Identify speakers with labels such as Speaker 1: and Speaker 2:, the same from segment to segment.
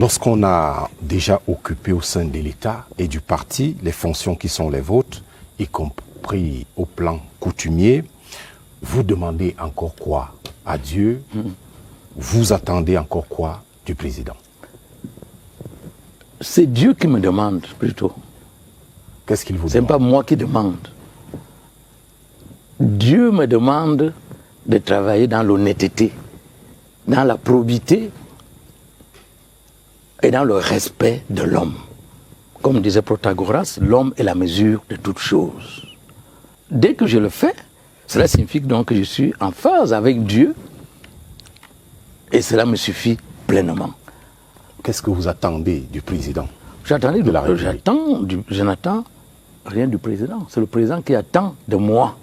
Speaker 1: Lorsqu'on a déjà occupé au sein de l'État et du parti les fonctions qui sont les vôtres, y compris au plan coutumier, vous demandez encore quoi à Dieu? Vous attendez encore quoi du président?
Speaker 2: C'est Dieu qui me demande plutôt.
Speaker 1: Qu'est-ce qu'il vous demande?
Speaker 2: Ce n'est pas moi qui demande. Dieu me demande de travailler dans l'honnêteté, dans la probité et dans le respect de l'homme. Comme disait Protagoras, l'homme est la mesure de toutes choses. Dès que je le fais, cela signifie donc que je suis en phase avec Dieu et cela me suffit pleinement.
Speaker 1: Qu'est-ce que vous attendez du président?
Speaker 2: Je n'attends rien du président. C'est le président qui attend de moi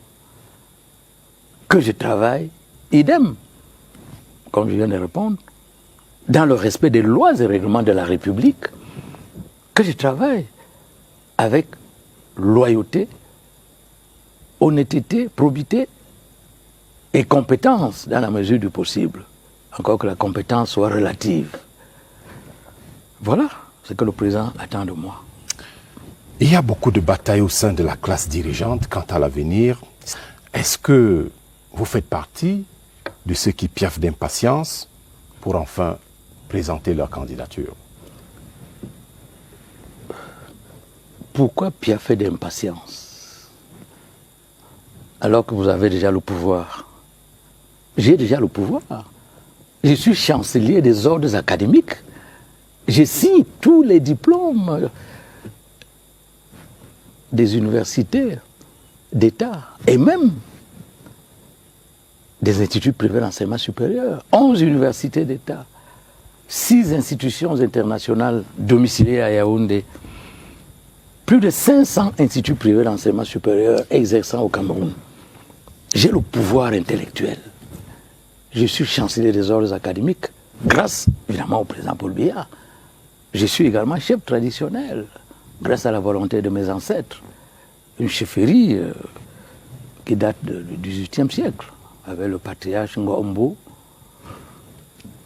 Speaker 2: que je travaille, idem, comme je viens de répondre, dans le respect des lois et règlements de la République, que je travaille avec loyauté, honnêteté, probité et compétence dans la mesure du possible, encore que la compétence soit relative. Voilà ce que le président attend de moi.
Speaker 1: Il y a beaucoup de batailles au sein de la classe dirigeante quant à l'avenir. Est-ce que vous faites partie de ceux qui piaffent d'impatience pour enfin présenter leur candidature?
Speaker 2: Pourquoi piaffer d'impatience alors que vous avez déjà le pouvoir? J'ai déjà le pouvoir. Je suis chancelier des ordres académiques. Je signe tous les diplômes des universités d'État et même des instituts privés d'enseignement supérieur. 11 universités d'État, 6 institutions internationales domiciliées à Yaoundé, plus de 500 instituts privés d'enseignement supérieur exerçant au Cameroun. J'ai le pouvoir intellectuel. Je suis chancelier des ordres académiques, grâce évidemment au président Paul Biya. Je suis également chef traditionnel, grâce à la volonté de mes ancêtres. Une chefferie qui date du XVIIIe siècle, avec le patriarche Ngombo.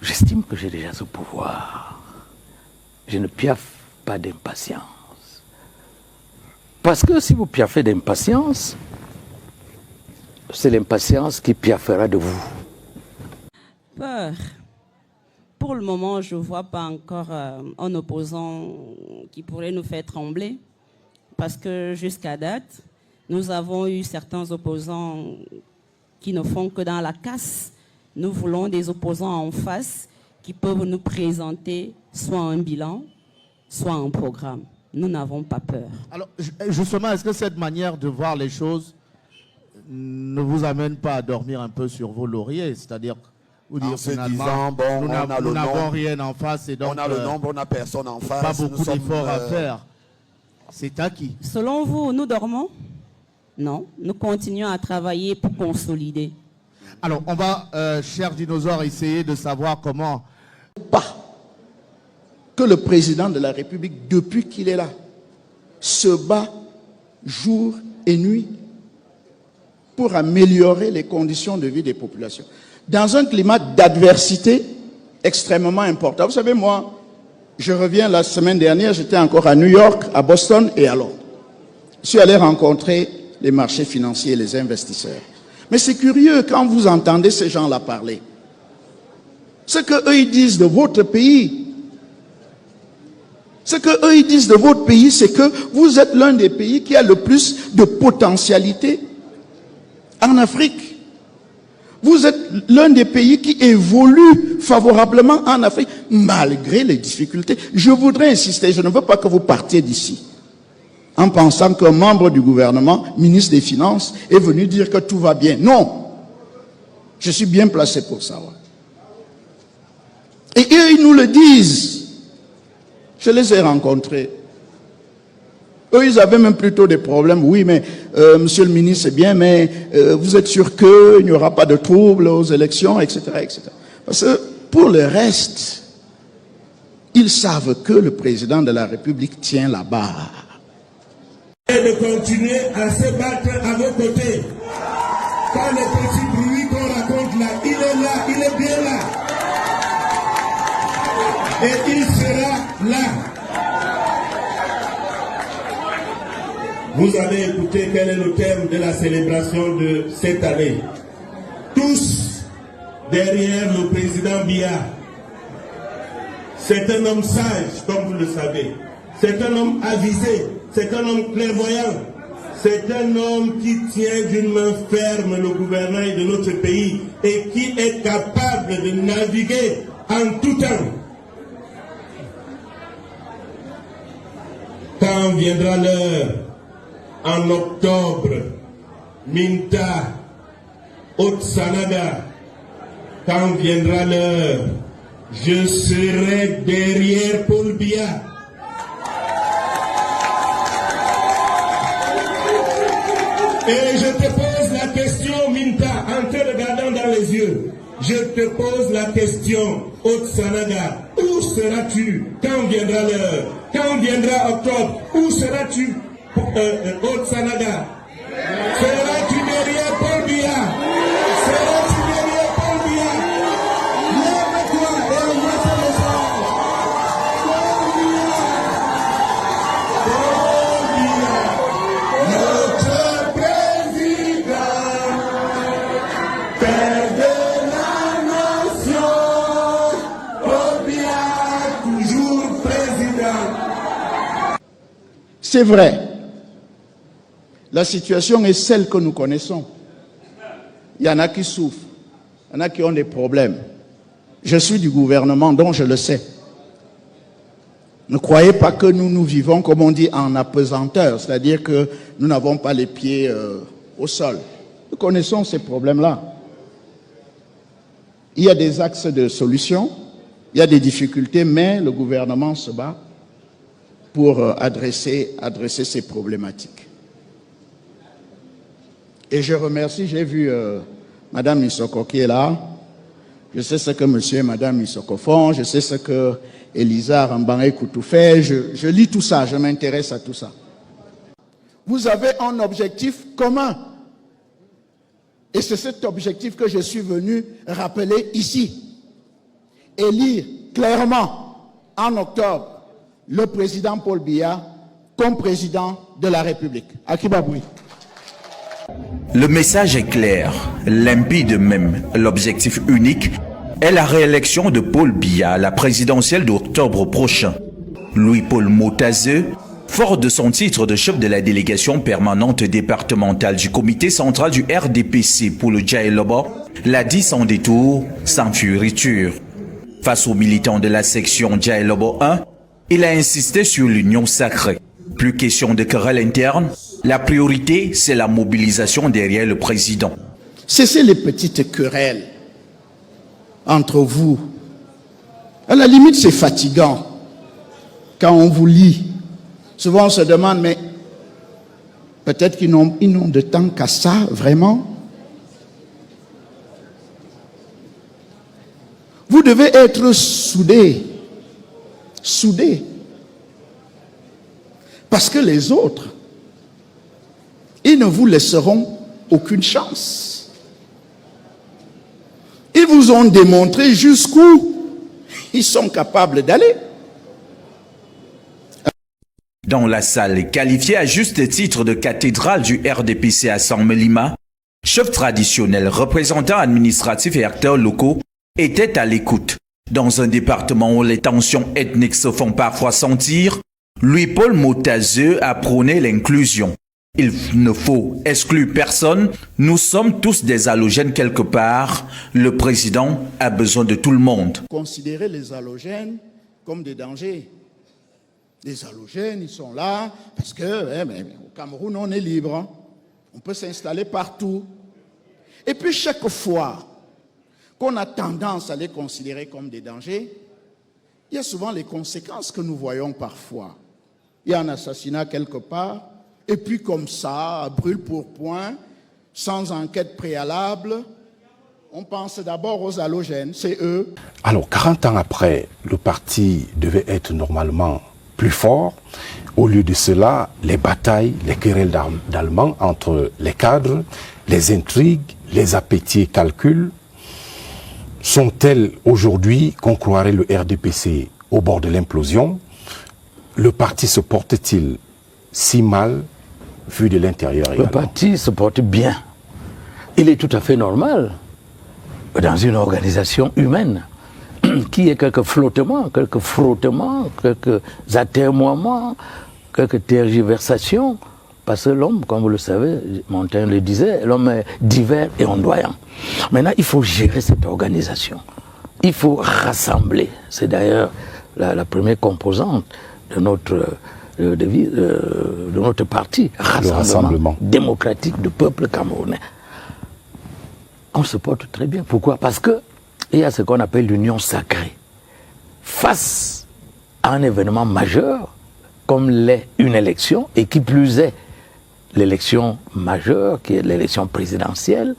Speaker 2: J'estime que j'ai déjà ce pouvoir. Je ne piaffe pas d'impatience. Parce que si vous piaffez d'impatience, c'est l'impatience qui piaffera de vous.
Speaker 3: Peur. Pour le moment, je ne vois pas encore un opposant qui pourrait nous faire trembler. Parce que jusqu'à date, nous avons eu certains opposants qui ne font que dans la casse. Nous voulons des opposants en face qui peuvent nous présenter soit un bilan, soit un programme. Nous n'avons pas peur. Alors,
Speaker 4: justement, est-ce que cette manière de voir les choses ne vous amène pas à dormir un peu sur vos lauriers? C'est-à-dire, vous dire finalement, bon, nous n'avons rien en face et donc
Speaker 5: on a le nombre, on n'a personne en face.
Speaker 4: Pas beaucoup d'efforts à faire. C'est acquis.
Speaker 3: Selon vous, nous dormons? Non, nous continuons à travailler pour consolider.
Speaker 4: Alors, on va, cher dinosaure, essayer de savoir comment...
Speaker 6: Pas que le président de la République, depuis qu'il est là, se bat jour et nuit pour améliorer les conditions de vie des populations. Dans un climat d'adversité extrêmement important. Vous savez, moi, je reviens la semaine dernière, j'étais encore à New York, à Boston et à Londres. Je suis allé rencontrer les marchés financiers et les investisseurs. Mais c'est curieux quand vous entendez ces gens-là parler. Ce qu'eux ils disent de votre pays, ce qu'eux ils disent de votre pays, c'est que vous êtes l'un des pays qui a le plus de potentialité en Afrique. Vous êtes l'un des pays qui évolue favorablement en Afrique, malgré les difficultés. Je voudrais insister, je ne veux pas que vous partiez d'ici en pensant qu'un membre du gouvernement, ministre des Finances, est venu dire que tout va bien. Non, je suis bien placé pour ça. Et eux, ils nous le disent. Je les ai rencontrés. Eux, ils avaient même plutôt des problèmes. Oui, mais monsieur le ministre, c'est bien, mais vous êtes sûr qu'il n'y aura pas de troubles aux élections, etc., etc. Parce que pour le reste, ils savent que le président de la République tient la barre.
Speaker 7: Et de continuer à se battre à vos côtés. Quand les petits bruits qu'on raconte là, il est bien là. Et il sera pas là. Vous avez écouté quel est le thème de la célébration de cette année. Tous derrière le président Biya. C'est un homme sage, comme vous le savez. C'est un homme avisé. C'est un homme clairvoyant. C'est un homme qui tient d'une main ferme le gouvernail de notre pays et qui est capable de naviguer en tout temps. Quand viendra l'heure, en octobre, Minta, Haute-Sanaga, quand viendra l'heure, je serai derrière Paul Biya. Et je te pose la question, Minta, en te regardant dans les yeux. Je te pose la question, Haute-Sanaga, où seras-tu quand viendra l'heure? Quand viendra octobre, où seras-tu, Haute-Sanaga? Seras-tu derrière Paul Biya? Seras-tu derrière Paul Biya? Lève-toi et envoie ce message. Paul Biya, notre président, père de la nation. Paul Biya, toujours président.
Speaker 6: C'est vrai. La situation est celle que nous connaissons. Il y en a qui souffrent, il y en a qui ont des problèmes. Je suis du gouvernement, donc je le sais. Ne croyez pas que nous vivons, comme on dit, en apesanteur, c'est-à-dire que nous n'avons pas les pieds au sol. Nous connaissons ces problèmes-là. Il y a des axes de solution, il y a des difficultés, mais le gouvernement se bat pour adresser ces problématiques. Et je remercie, j'ai vu Madame Issoko qui est là. Je sais ce que Monsieur et Madame Issoko font, je sais ce que Elisa Rambané Koutou fait, je lis tout ça, je m'intéresse à tout ça. Vous avez un objectif commun. Et c'est cet objectif que je suis venu rappeler ici. Élire clairement en octobre le président Paul Biya comme président de la République. Akibaboui.
Speaker 8: Le message est clair, limpide même. L'objectif unique est la réélection de Paul Biya à la présidentielle d'octobre prochain. Louis-Paul Motazeu, fort de son titre de chef de la délégation permanente départementale du comité central du RDPC pour le Djaïloba, l'a dit sans détour, sans fioriture. Face aux militants de la section Djaïloba 1, il a insisté sur l'union sacrée. Plus question de querelle interne, la priorité, c'est la mobilisation derrière le président.
Speaker 6: Cessez les petites querelles entre vous. À la limite, c'est fatigant. Quand on vous lit, souvent on se demande, mais peut-être qu'ils n'ont de temps qu'à ça, vraiment. Vous devez être soudés. Soudés. Parce que les autres, ils ne vous laisseront aucune chance. Ils vous ont démontré jusqu'où ils sont capables d'aller.
Speaker 8: Dans la salle, qualifiée à juste titre de cathédrale du RDPC à San Melima, chefs traditionnels, représentants administratifs et acteurs locaux étaient à l'écoute. Dans un département où les tensions ethniques se font parfois sentir, Louis-Paul Motazeu a prôné l'inclusion. Il ne faut exclure personne, nous sommes tous des halogènes quelque part, le président a besoin de tout le monde.
Speaker 6: Considérez les halogènes comme des dangers. Les halogènes, ils sont là parce que au Cameroun, on est libre. Hein. On peut s'installer partout. Et puis chaque fois qu'on a tendance à les considérer comme des dangers, il y a souvent les conséquences que nous voyons parfois. Il y a un assassinat quelque part, et puis comme ça, à brûle pour point, sans enquête préalable, on pense d'abord aux halogènes, c'est eux.
Speaker 1: Alors, 40 ans après, le parti devait être normalement plus fort. Au lieu de cela, les batailles, les querelles d'Allemands entre les cadres, les intrigues, les appétits et calculs, sont-elles aujourd'hui qu'on croirait le RDPC au bord de l'implosion. Le parti se porte-t-il si mal vu de l'intérieur également?
Speaker 2: Le parti se porte bien. Il est tout à fait normal dans une organisation humaine qu'il y ait quelques flottements, quelques frottements, quelques atermoiements, quelques tergiversations. Parce que l'homme, comme vous le savez, Montaigne le disait, l'homme est divers et ondoyant. Maintenant, il faut gérer cette organisation. Il faut rassembler. C'est d'ailleurs la première composante de notre parti. Rassemblement démocratique du peuple camerounais. On se porte très bien. Pourquoi? Parce qu'il y a ce qu'on appelle l'union sacrée. Face à un événement majeur, comme l'est une élection, et qui plus est l'élection majeure, qui est l'élection présidentielle,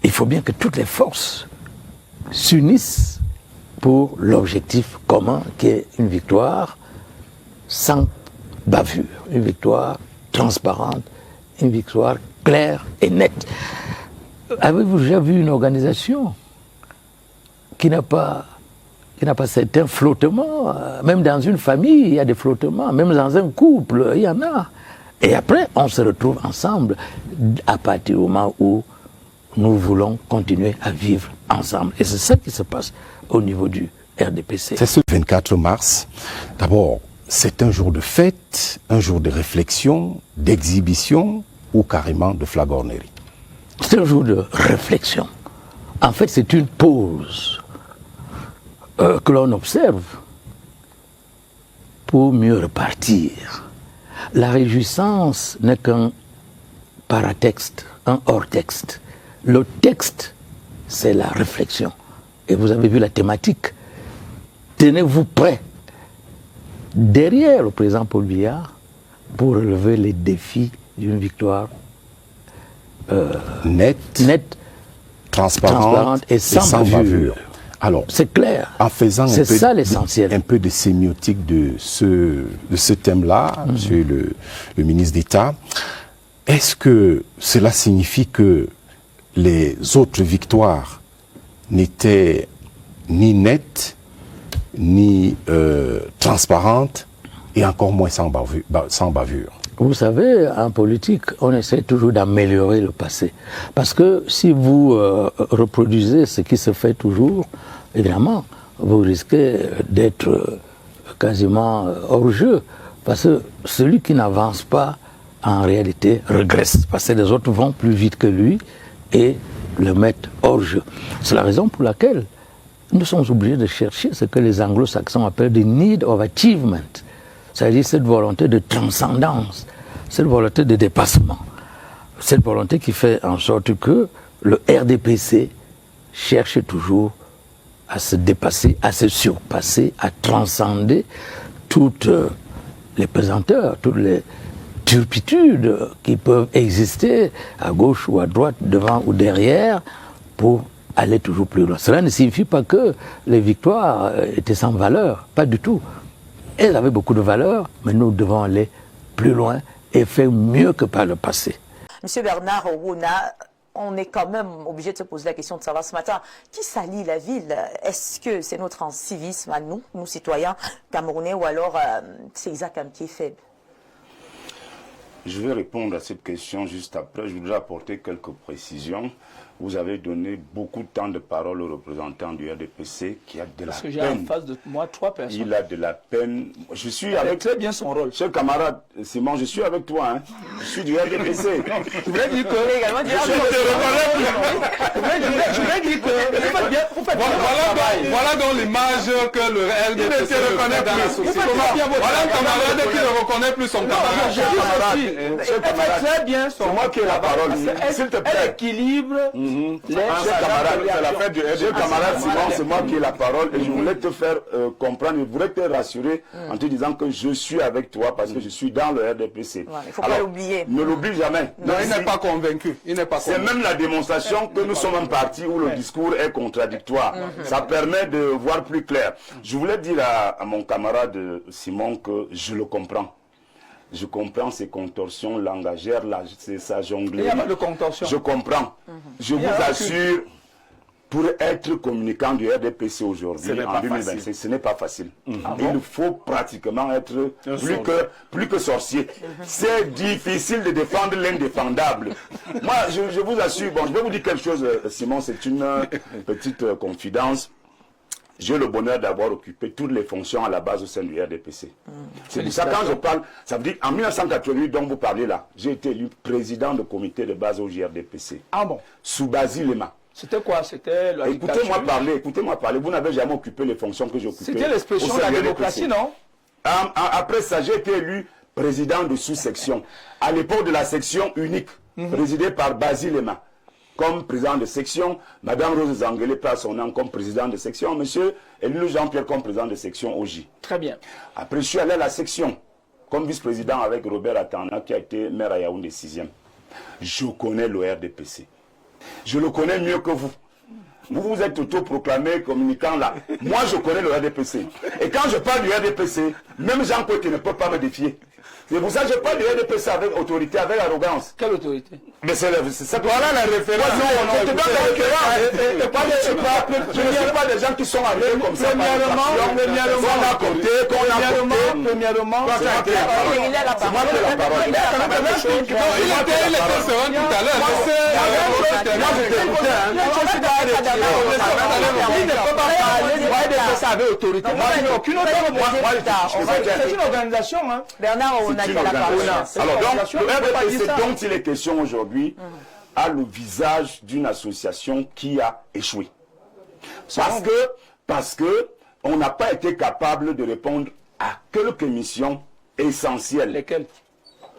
Speaker 2: il faut bien que toutes les forces s'unissent pour l'objectif commun, qui est une victoire sans bavure, une victoire transparente, une victoire claire et nette. Avez-vous déjà vu une organisation qui n'a pas certains flottements? Même dans une famille, il y a des flottements. Même dans un couple, il y en a. Et après, on se retrouve ensemble à partir du moment où nous voulons continuer à vivre ensemble. Et c'est ça qui se passe au niveau du RDPC.
Speaker 1: C'est ce 24 mars. D'abord, c'est un jour de fête, un jour de réflexion, d'exhibition ou carrément de flagornerie?
Speaker 2: C'est un jour de réflexion. En fait, c'est une pause que l'on observe pour mieux repartir. La réjouissance n'est qu'un paratexte, un hors-texte. Le texte, c'est la réflexion. Et vous avez vu la thématique. Tenez-vous prêts derrière le président Paul Biya pour relever les défis d'une victoire nette,
Speaker 1: transparente et sans bavure. Alors,
Speaker 2: c'est clair.
Speaker 1: En faisant
Speaker 2: c'est ça l'essentiel.
Speaker 1: Un peu de sémiotique de ce thème-là, Monsieur le ministre d'État, est-ce que cela signifie que les autres victoires n'étaient ni nettes, ni transparentes, et encore moins sans bavure?
Speaker 2: Vous savez, en politique, on essaie toujours d'améliorer le passé. Parce que si vous reproduisez ce qui se fait toujours, évidemment, vous risquez d'être quasiment hors jeu. Parce que celui qui n'avance pas, en réalité, régresse. Parce que les autres vont plus vite que lui et le mettent hors jeu. C'est la raison pour laquelle nous sommes obligés de chercher ce que les anglo-saxons appellent the need of achievement. C'est-à-dire cette volonté de transcendance, cette volonté de dépassement, cette volonté qui fait en sorte que le RDPC cherche toujours à se dépasser, à se surpasser, à transcender toutes les pesanteurs, toutes les turpitudes qui peuvent exister à gauche ou à droite, devant ou derrière, pour aller toujours plus loin. Cela ne signifie pas que les victoires étaient sans valeur, pas du tout. Elles avaient beaucoup de valeur, mais nous devons aller plus loin et faire mieux que par le passé.
Speaker 9: Monsieur Bernard Owouna, on est quand même obligé de se poser la question de savoir ce matin, qui salit la ville? Est-ce que c'est notre civisme à nous, citoyens camerounais, ou alors c'est Isaac Am qui est faible?
Speaker 10: Je vais répondre à cette question juste après. Je voudrais apporter quelques précisions. Vous avez donné beaucoup de temps de parole au représentant du RDPC qui a de la peine.
Speaker 11: Parce que j'ai en face de moi 3 personnes.
Speaker 10: Il a de la peine. Je suis
Speaker 11: avec très bien son rôle.
Speaker 10: Cher camarade Simon, je suis avec toi. Hein. Je suis du RDPC.
Speaker 11: Je voulais dire que... Je voulais dire que... Voilà donc l'image que le RDPC ne reconnaît plus. Voilà un camarade qui ne reconnaît plus son camarade.
Speaker 10: Il fait
Speaker 11: très bien son rôle.
Speaker 10: C'est moi qui ai la parole. S'il te plaît.
Speaker 11: Équilibre.
Speaker 10: Cher camarade Simon, c'est moi qui ai la parole et je voulais te faire comprendre, je voulais te rassurer en te disant que je suis avec toi parce que je suis dans le RDPC.
Speaker 9: Il ne faut pas l'oublier.
Speaker 10: Ne l'oublie jamais.
Speaker 11: Non, il n'est pas convaincu.
Speaker 10: C'est même la démonstration que nous sommes un parti où le discours est contradictoire. Ça permet de voir plus clair. Je voulais dire à mon camarade Simon que je le comprends. Je comprends ces contorsions langagères, sa jonglerie.
Speaker 11: Il y a pas de contorsion.
Speaker 10: Je comprends. Je vous assure, pour être communicant du RDPC aujourd'hui, en 2025, ce n'est pas facile. Il faut pratiquement être plus que sorcier. C'est difficile de défendre l'indéfendable. Moi, je vous assure, bon, je vais vous dire quelque chose, Simon, c'est une petite confidence. J'ai le bonheur d'avoir occupé toutes les fonctions à la base au sein du RDPC. C'est pour ça quand je parle, ça veut dire en 1988 dont vous parlez là, j'ai été élu président de comité de base au JRDPC. Ah bon? Sous Basile Lema.
Speaker 12: C'était quoi? C'était la
Speaker 10: écoutez-moi parler. Vous n'avez jamais occupé les fonctions que j'ai occupées.
Speaker 12: C'était l'expression de la démocratie, non?
Speaker 10: Après ça, j'ai été élu président de sous-section. À l'époque de la section unique, présidée par Basile Lema. Comme président de section, Madame Rose Zanguele passe son nom comme président de section, Monsieur Élu Jean-Pierre comme président de section OJ.
Speaker 12: Très bien.
Speaker 10: Après, je suis allé à la section comme vice-président avec Robert Atana qui a été maire à Yaoundé 6e. Je connais le RDPC. Je le connais mieux que vous. Vous vous êtes autoproclamé communicant là. Moi, je connais le RDPC. Et quand je parle du RDPC, même Jean Côté ne peut pas me défier. C'est pour ça que je parle du RDPC avec autorité, avec arrogance.
Speaker 12: Quelle autorité?
Speaker 10: Mais c'est ça. Voilà la référence. Je te donne la référence. Je ne suis pas des gens qui sont arrivés comme ça. Premièrement,
Speaker 9: il a la parole.
Speaker 12: C'est une organisation.
Speaker 9: Bernard, on a dit la parole.
Speaker 10: Alors donc, le RDPC dont il est question aujourd'hui a le visage d'une association qui a échoué. Parce que on n'a pas été capable de répondre à quelques missions essentielles.
Speaker 12: Lesquelles?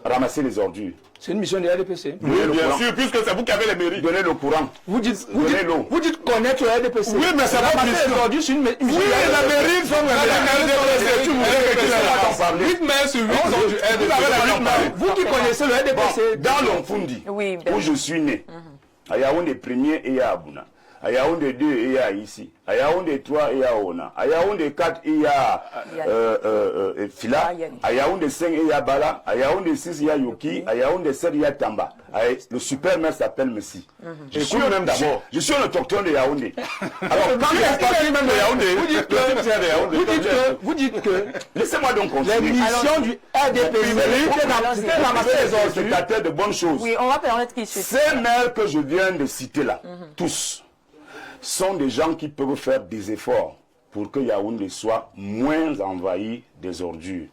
Speaker 10: Ramasser les ordures.
Speaker 12: C'est une mission de RDPC.
Speaker 10: Oui, bien sûr, puisque c'est vous qui avez les mairies. Donnez le courant.
Speaker 12: Vous dites connaître le RDPC.
Speaker 10: Oui, mais ça va plus
Speaker 12: aujourd'hui, c'est une mission.
Speaker 10: Oui, la mairie sont les
Speaker 11: 8 maires sur 8 sont du RDPC.
Speaker 12: Vous qui connaissez le RDPC.
Speaker 10: Dans l'Onfundi, où je suis né, à Yaoundé 1er et à Abouna. À Yaoundé 2 et à ici. À Yaoundé 3 et à Ona. À Yaoundé 4 et à Fila. À Yaoundé 5 et à Bala. À Yaoundé 6 et à Yoki. À Yaoundé 7 et à Tamba. Le super maire s'appelle Messi. Je suis même d'abord. Je suis un autochtone de Yaoundé. Alors, quand il est parti même de Yaoundé,
Speaker 12: vous dites que
Speaker 10: laissez-moi donc continuer.
Speaker 12: Les missions du RDPC,
Speaker 10: c'était ramasser les ordures de bonnes choses.
Speaker 9: Oui, on va permettre qu'ils se...
Speaker 10: Ces maires que je viens de citer là, tous, sont des gens qui peuvent faire des efforts pour que Yaoundé soit moins envahi des ordures.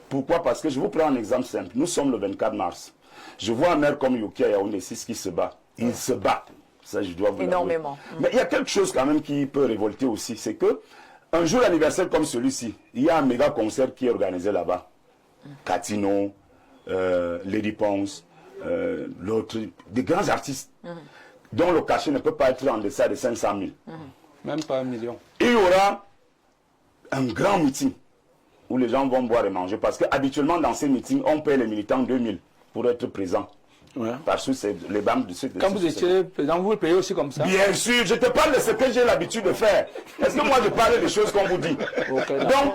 Speaker 10: Pourquoi? Parce que je vous prends un exemple simple. Nous sommes le 24 mars. Je vois un maire comme Yoki à Yaoundé 6 qui se bat. Il se bat. Ça, je dois vous
Speaker 9: énormément.
Speaker 10: Mais il y a quelque chose quand même qui peut révolter aussi. C'est que un jour d'anniversaire comme celui-ci, il y a un méga concert qui est organisé là-bas. Catino, Lady Pons, l'autre, des grands artistes. Dont le cachet ne peut pas être en deçà de 500 000.
Speaker 11: Même pas 1 million.
Speaker 10: Il y aura un grand meeting où les gens vont boire et manger. Parce qu'habituellement, dans ces meetings, on paye les militants 2000 pour être présents. Ouais. Parce que c'est les banques de ceux
Speaker 12: Quand vous étiez président, vous le payez aussi comme ça?
Speaker 10: Bien sûr, je te parle de ce que j'ai l'habitude de faire. Est-ce que moi je parle des choses qu'on vous dit? Donc,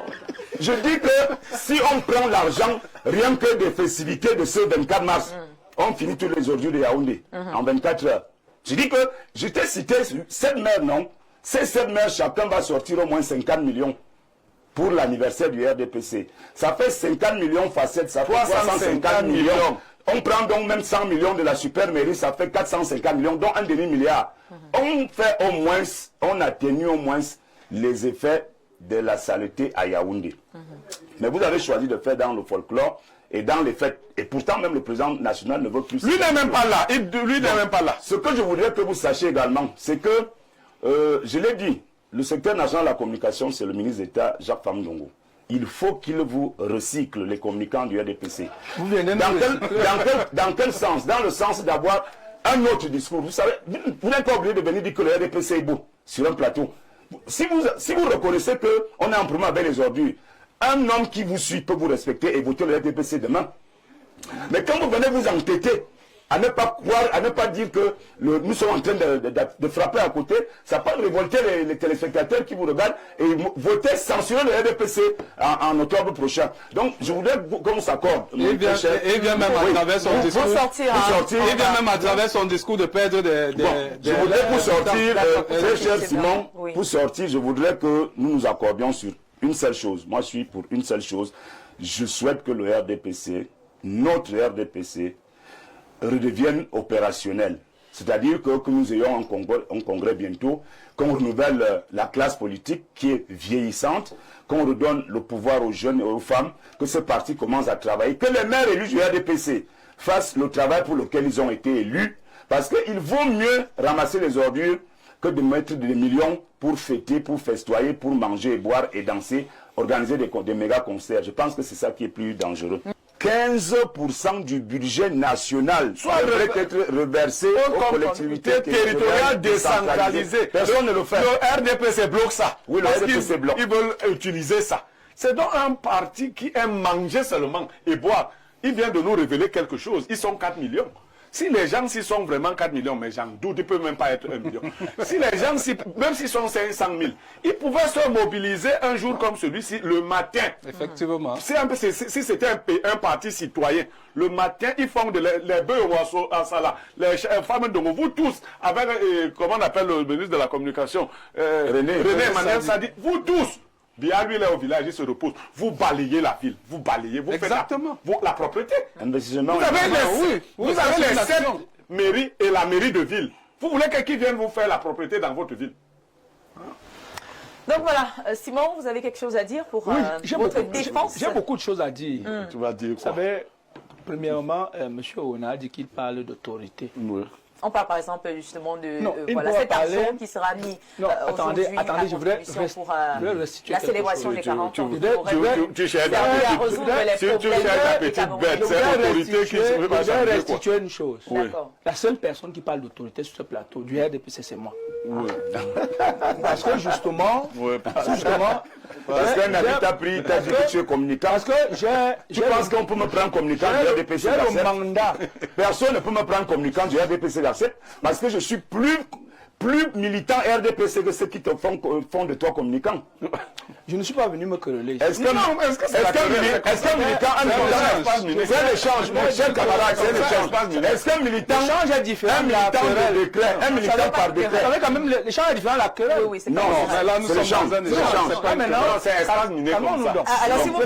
Speaker 10: je dis que si on prend l'argent, rien que des festivités de ce 24 mars, on finit tous les ordures de Yaoundé en 24 heures. Je dis que je t'ai cité 7 maires, non? Ces 7 maires, chacun va sortir au moins 50 millions pour l'anniversaire du RDPC. Ça fait 50 millions facettes, ça fait 350 millions. On prend donc même 100 millions de la super mairie, ça fait 450 millions, donc un demi-milliard. On fait au moins, on atténue au moins les effets de la saleté à Yaoundé. Mais vous avez choisi de faire dans le folklore et dans les fêtes. Et pourtant, même le président national ne veut plus...
Speaker 11: Lui n'est même pas là. Lui n'est même pas là.
Speaker 10: Ce que je voudrais que vous sachiez également, c'est que, je l'ai dit, le secteur national de la communication, c'est le ministre d'État Jacques Famdongo. Il faut qu'il vous recycle les communicants du RDPC. Dans quel sens? Dans le sens d'avoir un autre discours. Vous savez, vous n'êtes pas obligé de venir dire que le RDPC est beau sur un plateau. Si vous reconnaissez qu'on est en problème avec les ordures, un homme qui vous suit peut vous respecter et voter le RDPC demain. Mais quand vous venez vous entêter à ne pas croire, à ne pas dire que nous sommes en train de frapper à côté. Ça peut révolter les téléspectateurs qui vous regardent et voter, censurer le RDPC en octobre prochain. Donc, je voudrais qu'on s'accorde.
Speaker 11: Il vient même à travers son discours. Il vient même à travers son discours de perdre des...
Speaker 10: Je voudrais pour sortir, très cher Simon, pour sortir, je voudrais que nous nous accordions sur une seule chose. Moi, je suis pour une seule chose. Je souhaite que le RDPC, notre RDPC, redevienne opérationnel. C'est-à-dire que nous ayons un congrès bientôt, qu'on renouvelle la classe politique qui est vieillissante, qu'on redonne le pouvoir aux jeunes et aux femmes, que ce parti commence à travailler, que les maires élus du RDPC fassent le travail pour lequel ils ont été élus, parce qu'il vaut mieux ramasser les ordures que de mettre des millions pour fêter, pour festoyer, pour manger et boire et danser, organiser des méga concerts. Je pense que c'est ça qui est plus dangereux. 15% du budget national devrait être reversé aux collectivités territoriales décentralisées. Personne ne le fait.
Speaker 13: Le RDPC bloque ça.
Speaker 10: Oui, le RDPC bloque.
Speaker 13: Ils veulent utiliser ça. C'est donc un parti qui aime manger seulement et boire. Il vient de nous révéler quelque chose. Ils sont 4 millions. Si les gens s'y sont vraiment 4 millions, mais j'en doute, ils ne peuvent même pas être 1 million. Si les gens, même s'ils sont 500 000, ils pouvaient se mobiliser un jour comme celui-ci, le matin.
Speaker 11: Effectivement.
Speaker 13: Si c'était un parti citoyen, le matin, ils font les bœufs à Sala, les femmes de vous tous, avec, comment on appelle le ministre de la Communication, René Sadi, vous tous. Bien, lui, il est au village, il se repose. Vous balayez la ville. Vous balayez. Vous faites la propreté.
Speaker 10: Investissement.
Speaker 13: Vous avez les 7 mairies et la mairie de ville. Vous voulez quelqu'un vienne vous faire la propreté dans votre ville.
Speaker 9: Donc voilà, Simon, vous avez quelque chose à dire pour votre défense?
Speaker 12: J'ai beaucoup de choses à dire.
Speaker 13: Tu vas dire quoi?
Speaker 12: Vous savez, premièrement, M. Ona dit qu'il parle d'autorité.
Speaker 13: Oui.
Speaker 9: On parle par exemple justement de cet argent qui sera mis
Speaker 12: attendez, je voudrais
Speaker 9: pour la célébration des 40 ans.
Speaker 13: Tu cherches ta petite bête, c'est l'autorité qui se
Speaker 12: veut restituer une chose. La seule personne qui parle d'autorité sur ce plateau du RDPC, c'est moi. Parce que justement,
Speaker 10: parce qu'un habit t'a pris, t'as dit que tu es communicant.
Speaker 12: Parce que
Speaker 10: tu penses qu'on peut me prendre communicant du RDPC
Speaker 12: j'ai le mandat.
Speaker 10: Personne ne peut me prendre communicant du RDPC parce que je suis plus militant RDPC que ceux qui te font de toi communicant.
Speaker 12: Je ne suis pas venu me quereller.
Speaker 10: Est-ce qu'un militant, c'est l'échange, mon cher camarade, c'est l'échange. Est-ce qu'un militant,
Speaker 12: est différent,
Speaker 10: un militant par décret,
Speaker 12: vous savez quand même, l'échange est différent de la querelle.
Speaker 10: Non, mais là nous sommes dans un échange.
Speaker 12: C'est pas maintenant, c'est espace miné comme ça.
Speaker 9: Alors si vous